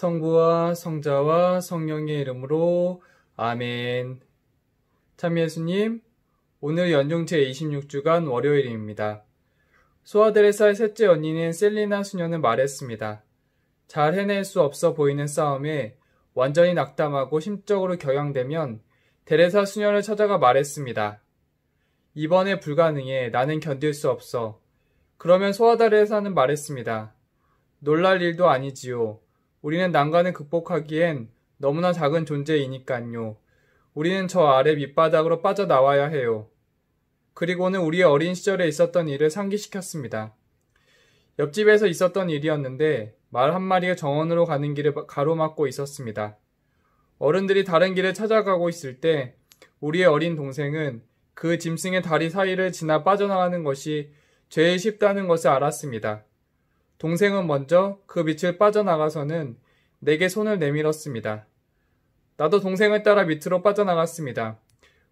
성부와 성자와 성령의 이름으로 아멘. 참 예수님, 오늘 연중 제26주간 월요일입니다. 소아드레사의 셋째 언니인 셀리나 수녀는 말했습니다. 잘 해낼 수 없어 보이는 싸움에 완전히 낙담하고 심적으로 격양되면 데레사 수녀를 찾아가 말했습니다. 이번에 불가능해. 나는 견딜 수 없어. 그러면 소아드레사는 말했습니다. 놀랄 일도 아니지요. 우리는 난관을 극복하기엔 너무나 작은 존재이니깐요. 우리는 저 아래 밑바닥으로 빠져나와야 해요. 그리고는 우리의 어린 시절에 있었던 일을 상기시켰습니다. 옆집에서 있었던 일이었는데 말 한 마리가 정원으로 가는 길을 가로막고 있었습니다. 어른들이 다른 길을 찾아가고 있을 때 우리의 어린 동생은 그 짐승의 다리 사이를 지나 빠져나가는 것이 제일 쉽다는 것을 알았습니다. 동생은 먼저 그 밑을 빠져나가서는 내게 손을 내밀었습니다. 나도 동생을 따라 밑으로 빠져나갔습니다.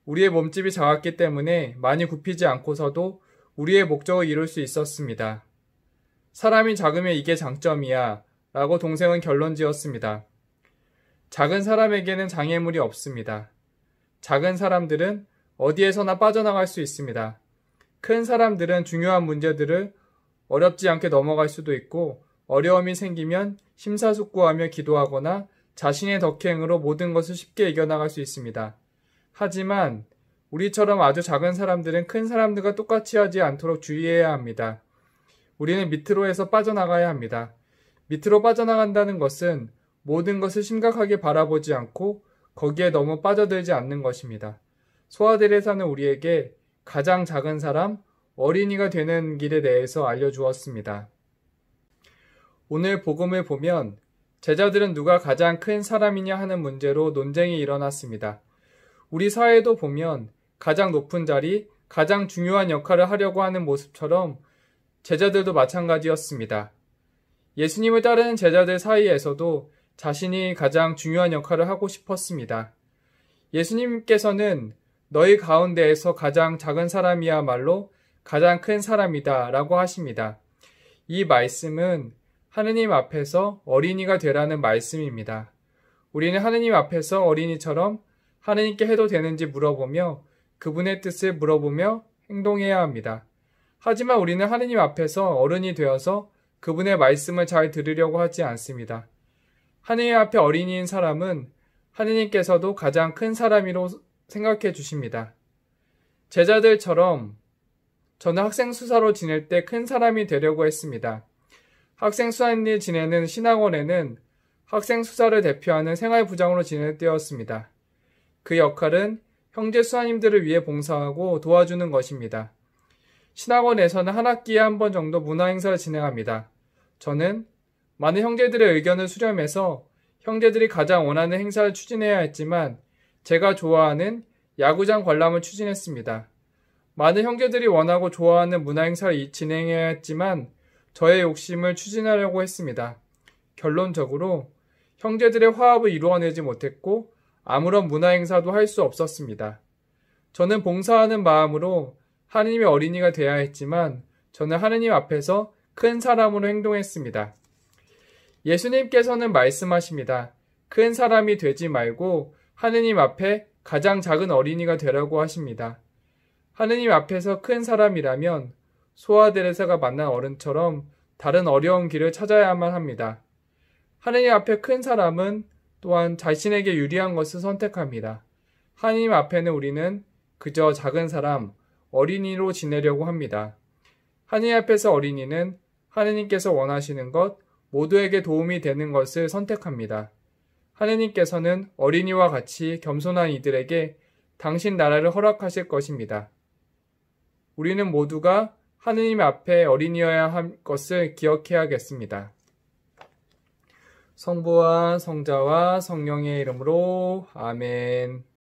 우리의 몸집이 작았기 때문에 많이 굽히지 않고서도 우리의 목적을 이룰 수 있었습니다. 사람이 작으면 이게 장점이야 라고 동생은 결론 지었습니다. 작은 사람에게는 장애물이 없습니다. 작은 사람들은 어디에서나 빠져나갈 수 있습니다. 큰 사람들은 중요한 문제들을 어렵지 않게 넘어갈 수도 있고 어려움이 생기면 심사숙고하며 기도하거나 자신의 덕행으로 모든 것을 쉽게 이겨나갈 수 있습니다. 하지만 우리처럼 아주 작은 사람들은 큰 사람들과 똑같이 하지 않도록 주의해야 합니다. 우리는 밑으로 해서 빠져나가야 합니다. 밑으로 빠져나간다는 것은 모든 것을 심각하게 바라보지 않고 거기에 너무 빠져들지 않는 것입니다. 소아드레사는 우리에게 가장 작은 사람, 어린이가 되는 길에 대해서 알려주었습니다. 오늘 복음을 보면 제자들은 누가 가장 큰 사람이냐 하는 문제로 논쟁이 일어났습니다. 우리 사회도 보면 가장 높은 자리, 가장 중요한 역할을 하려고 하는 모습처럼 제자들도 마찬가지였습니다. 예수님을 따르는 제자들 사이에서도 자신이 가장 중요한 역할을 하고 싶었습니다. 예수님께서는 너희 가운데에서 가장 작은 사람이야말로 가장 큰 사람이다 라고 하십니다. 이 말씀은 하느님 앞에서 어린이가 되라는 말씀입니다. 우리는 하느님 앞에서 어린이처럼 하느님께 해도 되는지 물어보며 그분의 뜻을 물어보며 행동해야 합니다. 하지만 우리는 하느님 앞에서 어른이 되어서 그분의 말씀을 잘 들으려고 하지 않습니다. 하느님 앞에 어린이인 사람은 하느님께서도 가장 큰 사람이로 생각해 주십니다. 제자들처럼 저는 학생 수사로 지낼 때 큰 사람이 되려고 했습니다. 학생 수사인이 지내는 신학원에는 학생 수사를 대표하는 생활부장으로 지낼 때였습니다. 그 역할은 형제 수사님들을 위해 봉사하고 도와주는 것입니다. 신학원에서는 한 학기에 한 번 정도 문화행사를 진행합니다. 저는 많은 형제들의 의견을 수렴해서 형제들이 가장 원하는 행사를 추진해야 했지만 제가 좋아하는 야구장 관람을 추진했습니다. 많은 형제들이 원하고 좋아하는 문화행사를 진행해야 했지만 저의 욕심을 추진하려고 했습니다. 결론적으로 형제들의 화합을 이루어내지 못했고 아무런 문화행사도 할 수 없었습니다. 저는 봉사하는 마음으로 하느님의 어린이가 되어야 했지만 저는 하느님 앞에서 큰 사람으로 행동했습니다. 예수님께서는 말씀하십니다. 큰 사람이 되지 말고 하느님 앞에 가장 작은 어린이가 되라고 하십니다. 하느님 앞에서 큰 사람이라면 소아드레사가 만난 어른처럼 다른 어려운 길을 찾아야만 합니다. 하느님 앞에 큰 사람은 또한 자신에게 유리한 것을 선택합니다. 하느님 앞에는 우리는 그저 작은 사람, 어린이로 지내려고 합니다. 하느님 앞에서 어린이는 하느님께서 원하시는 것, 모두에게 도움이 되는 것을 선택합니다. 하느님께서는 어린이와 같이 겸손한 이들에게 당신 나라를 허락하실 것입니다. 우리는 모두가 하느님 앞에 어린이여야 할 것을 기억해야겠습니다. 성부와 성자와 성령의 이름으로 아멘.